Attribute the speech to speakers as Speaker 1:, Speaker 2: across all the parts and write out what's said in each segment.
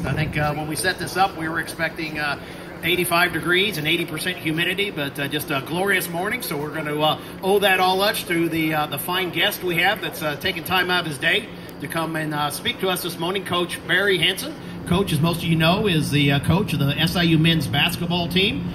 Speaker 1: I think when we set this up, we were expecting 85 degrees and 80% humidity, but just a glorious morning. So we're going to owe that all much to the fine guest we have that's taking time out of his day to come and speak to us this morning, Coach Barry Hinson. Coach, as most of you know, is the coach of the SIU men's basketball team.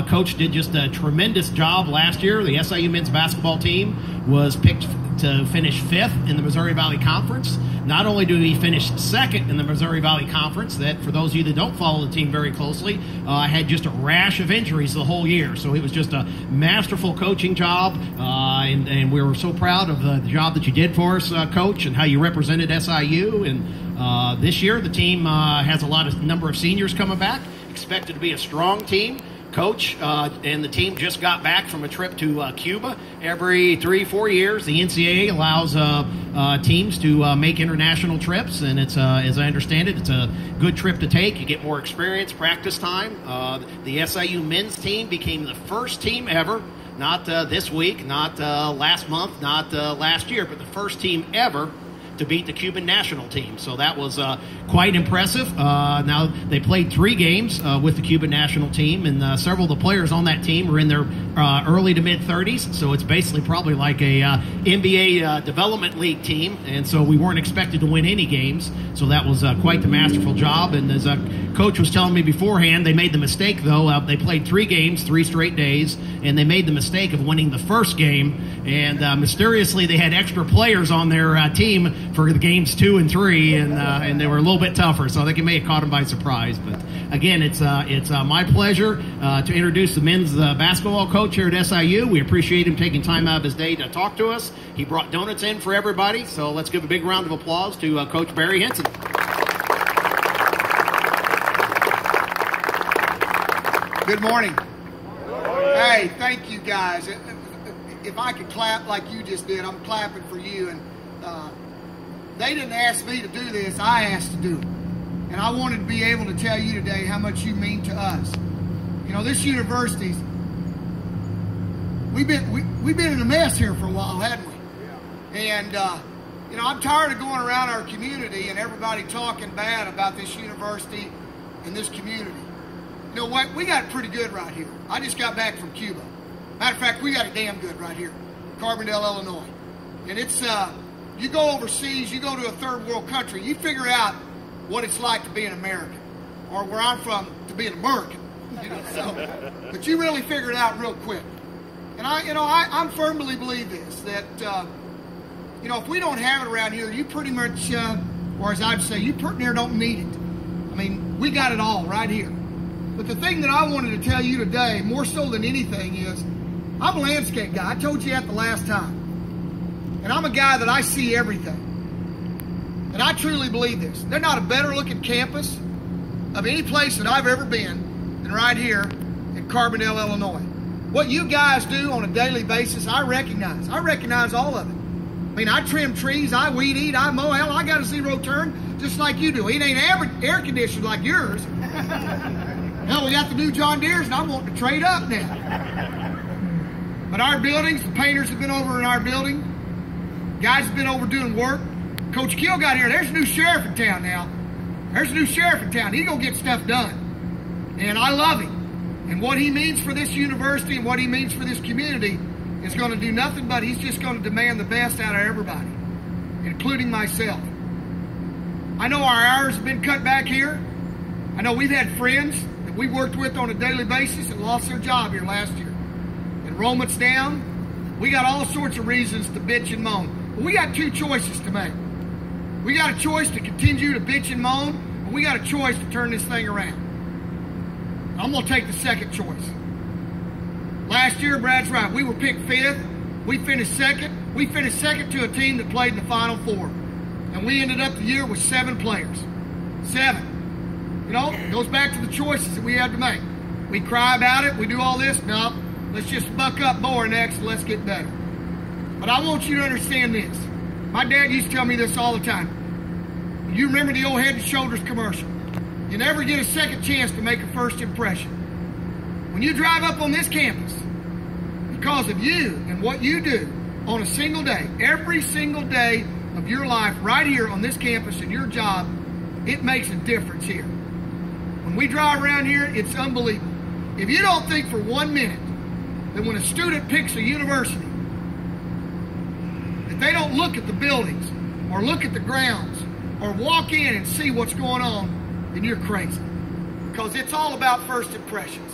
Speaker 1: Coach did just a tremendous job last year. The SIU men's basketball team was picked to finish 5th in the Missouri Valley Conference. Not only do we finish 2nd in the Missouri Valley Conference, that for those of you that don't follow the team very closely, had just a rash of injuries the whole year. So it was just a masterful coaching job, and we were so proud of the job that you did for us, Coach, and how you represented SIU. And this year the team has a number of seniors coming back, expected to be a strong team. Coach and the team just got back from a trip to Cuba. Every 3-4 years, the NCAA allows teams to make international trips, and it's, as I understand it, it's a good trip to take. You get more experience, practice time. The SIU men's team became the first team ever, not this week, not last month, not last year, but the first team ever to beat the Cuban national team. So that was quite impressive. Now, they played 3 games with the Cuban national team, and several of the players on that team are in their early to mid-30s, so it's basically probably like a NBA development league team, and so we weren't expected to win any games, so that was quite the masterful job. And as Coach was telling me beforehand, they made the mistake, though. They played 3 games, 3 straight days, and they made the mistake of winning the first game, and mysteriously they had extra players on their team for the games 2 and 3, and they were a little bit tougher, so I think it may have caught them by surprise. But again, it's my pleasure to introduce the men's basketball coach here at SIU. We appreciate him taking time out of his day to talk to us. He brought donuts in for everybody, so let's give a big round of applause to Coach Barry Hinson.
Speaker 2: Good morning. Hey, thank you guys. If I could clap like you just did, I'm clapping for you. And they didn't ask me to do this, I asked to do it. And I wanted to be able to tell you today how much you mean to us. You know, this university's, we've been in a mess here for a while, hadn't we? Yeah. And you know, I'm tired of going around our community and everybody talking bad about this university and this community. You know what? We got it pretty good right here. I just got back from Cuba. Matter of fact, we got it damn good right here, Carbondale, Illinois. And it's you go overseas, you go to a third world country, you figure out what it's like to be an American, or where I'm from, to be an American. You know, so, but you really figure it out real quick. And I firmly believe this, that you know, if we don't have it around here, you pretty much, or as I'd say, you pretty near don't need it. I mean, we got it all right here. But the thing that I wanted to tell you today, more so than anything, is I'm a landscape guy. I told you that the last time. And I'm a guy that I see everything. And I truly believe this. There's not a better looking campus of any place that I've ever been than right here in Carbondale, Illinois. What you guys do on a daily basis, I recognize. I recognize all of it. I mean, I trim trees, I weed eat, I mow. Hell, I got a zero turn just like you do. It ain't air conditioned like yours. Hell, we got the new John Deere's and I'm wanting to trade up now. But our buildings, the painters have been over in our building. Guys have been over doing work. Coach Keel got here. There's a new sheriff in town now. There's a new sheriff in town. He's going to get stuff done. And I love him. And what he means for this university and what he means for this community is going to do nothing but he's just going to demand the best out of everybody, including myself. I know our hours have been cut back here. I know we've had friends that we worked with on a daily basis that lost their job here last year. Enrollment's down. We got all sorts of reasons to bitch and moan. But we got 2 choices to make. We got a choice to continue to bitch and moan, and we got a choice to turn this thing around. I'm going to take the second choice. Last year, Brad's right. We were picked 5th. We finished 2nd. We finished 2nd to a team that played in the Final Four. And we ended up the year with 7 players. 7. You know, it goes back to the choices that we had to make. We cry about it. We do all this. No, let's just buck up more next and let's get better. But I want you to understand this. My dad used to tell me this all the time. You remember the old Head and Shoulders commercial. You never get a second chance to make a first impression. When you drive up on this campus, because of you and what you do on a single day, every single day of your life right here on this campus and your job, it makes a difference here. When we drive around here, it's unbelievable. If you don't think for 1 minute that when a student picks a university, that they don't look at the buildings or look at the grounds or walk in and see what's going on, then you're crazy. Because it's all about first impressions.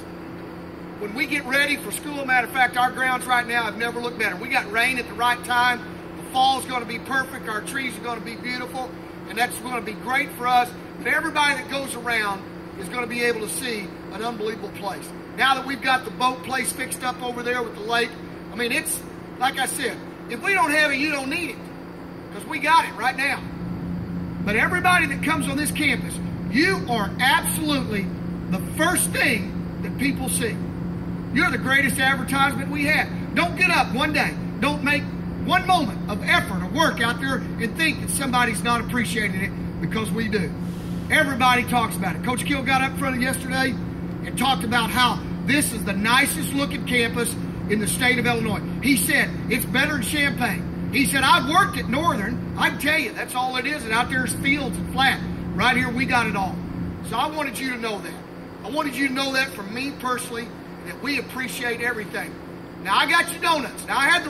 Speaker 2: When we get ready for school, matter of fact, our grounds right now have never looked better. We got rain at the right time. The fall's going to be perfect. Our trees are going to be beautiful. And that's going to be great for us. But everybody that goes around is going to be able to see an unbelievable place. Now that we've got the boat place fixed up over there with the lake, I mean, it's, like I said, if we don't have it, you don't need it. Because we got it right now. But everybody that comes on this campus, you are absolutely the first thing that people see. You're the greatest advertisement we have. Don't get up one day. Don't make one moment of effort or work out there and think that somebody's not appreciating it, because we do. Everybody talks about it. Coach Kill got up front yesterday and talked about how this is the nicest looking campus in the state of Illinois. He said it's better than Champaign. He said, I've worked at Northern. I can tell you, that's all it is. And out there is fields and flat. Right here, we got it all. So I wanted you to know that. I wanted you to know that from me personally, that we appreciate everything. Now, I got you donuts. Now, I had the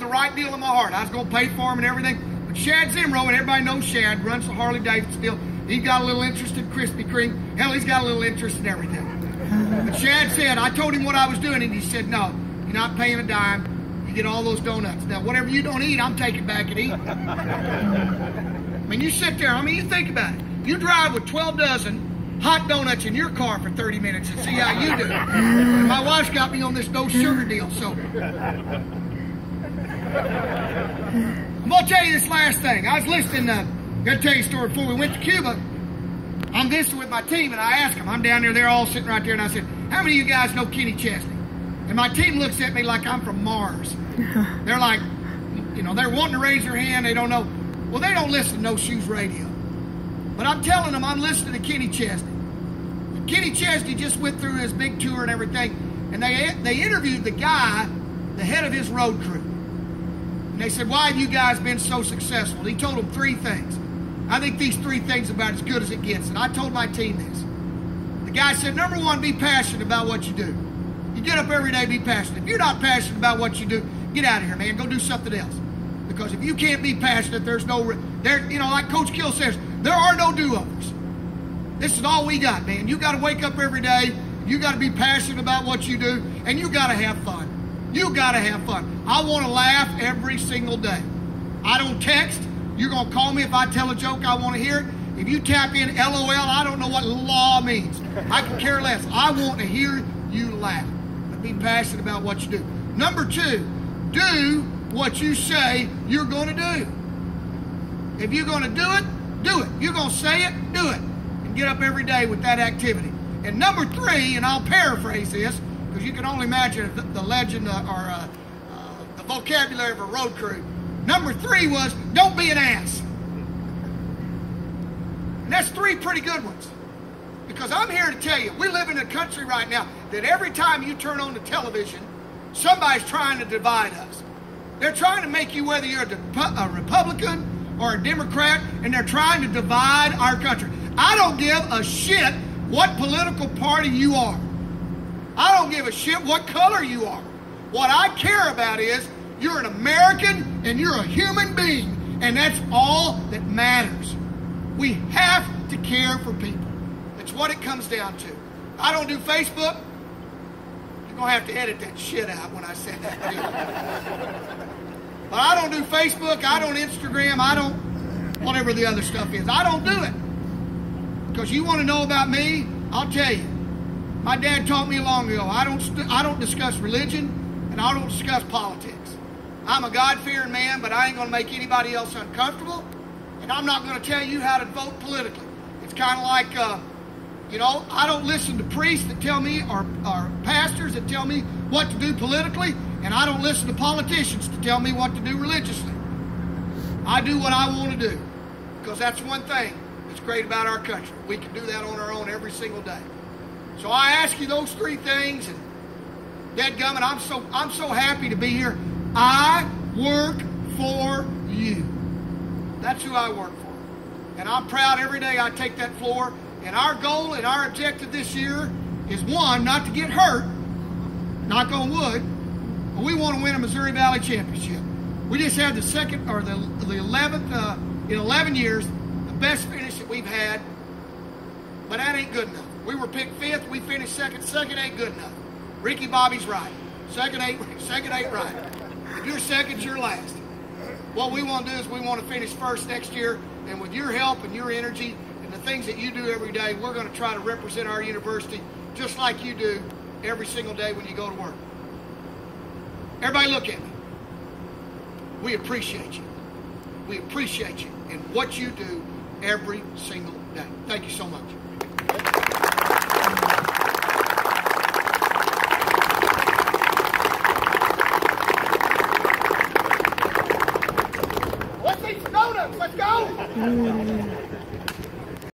Speaker 2: right deal in my heart. I was going to pay for them and everything. But Shad Zimro, and everybody knows Shad, runs the Harley-Davidson deal. He's got a little interest in Krispy Kreme. Hell, he's got a little interest in everything. But Shad said, I told him what I was doing, and he said, no, you're not paying a dime. You get all those donuts. Now, whatever you don't eat, I'm taking back and eating. I mean, you sit there. I mean, you think about it. You drive with 12 dozen hot donuts in your car for 30 minutes and see how you do. And my wife's got me on this no sugar deal, so. I'm going to tell you this last thing. I was listening, got to tell you a story before we went to Cuba. I'm visiting with my team, and I asked them, I'm down there, they're all sitting right there, and I said, how many of you guys know Kenny Chesney? And my team looks at me like I'm from Mars. They're like, you know, they're wanting to raise their hand, they don't know. Well, they don't listen to No Shoes Radio. But I'm telling them I'm listening to Kenny Chesney. And Kenny Chesney just went through his big tour and everything, and they interviewed the guy, the head of his road crew. And they said, why have you guys been so successful? And he told them 3 things. I think these 3 things are about as good as it gets. And I told my team this. The guy said, number 1, be passionate about what you do. You get up every day, be passionate. If you're not passionate about what you do, get out of here, man. Go do something else. Because if you can't be passionate, there's no, you know, like Coach Kill says, there are no do-overs. This is all we got, man. You got to wake up every day. You got to be passionate about what you do, and you got to have fun. You got to have fun. I want to laugh every single day. I don't text. You're going to call me if I tell a joke I want to hear it. If you tap in LOL, I don't know what law means. I can care less. I want to hear you laugh. But be passionate about what you do. Number 2, do what you say you're going to do. If you're going to do it, do it. You're going to say it, do it. And get up every day with that activity. And number 3, and I'll paraphrase this, because you can only imagine the legend or the vocabulary of a road crew. Number 3 was, don't be an ass. And that's 3 pretty good ones. Because I'm here to tell you, we live in a country right now that every time you turn on the television, somebody's trying to divide us. They're trying to make you, whether you're a Republican or a Democrat, and they're trying to divide our country. I don't give a shit what political party you are. I don't give a shit what color you are. What I care about is you're an American and you're a human being, and that's all that matters. We have to care for people. That's what it comes down to. I don't do Facebook. You're going to have to edit that shit out when I say that. But I don't do Facebook. I don't Instagram. I don't whatever the other stuff is. I don't do it. Because you want to know about me, I'll tell you. My dad taught me long ago, I don't discuss religion, and I don't discuss politics. I'm a God-fearing man, but I ain't going to make anybody else uncomfortable, and I'm not going to tell you how to vote politically. It's kind of like, you know, I don't listen to priests that tell me, or pastors that tell me what to do politically, and I don't listen to politicians to tell me what to do religiously. I do what I want to do, because that's one thing that's great about our country. We can do that on our own every single day. So I ask you those 3 things, and dadgummit, I'm so happy to be here. I work for you. That's who I work for. And I'm proud every day I take that floor. And our goal and our objective this year is, one, not to get hurt, knock on wood, but we want to win a Missouri Valley Championship. We just had the 11th in 11 years, the best finish that we've had, but that ain't good enough. We were picked 5th, we finished 2nd. 2nd ain't good enough. Ricky Bobby's right. 2nd ain't right. If you're 2nd, you're last. What we want to do is we want to finish 1st next year, and with your help and your energy and the things that you do every day, we're going to try to represent our university just like you do every single day when you go to work. Everybody look at me. We appreciate you. We appreciate you and what you do every single day. Thank you so much.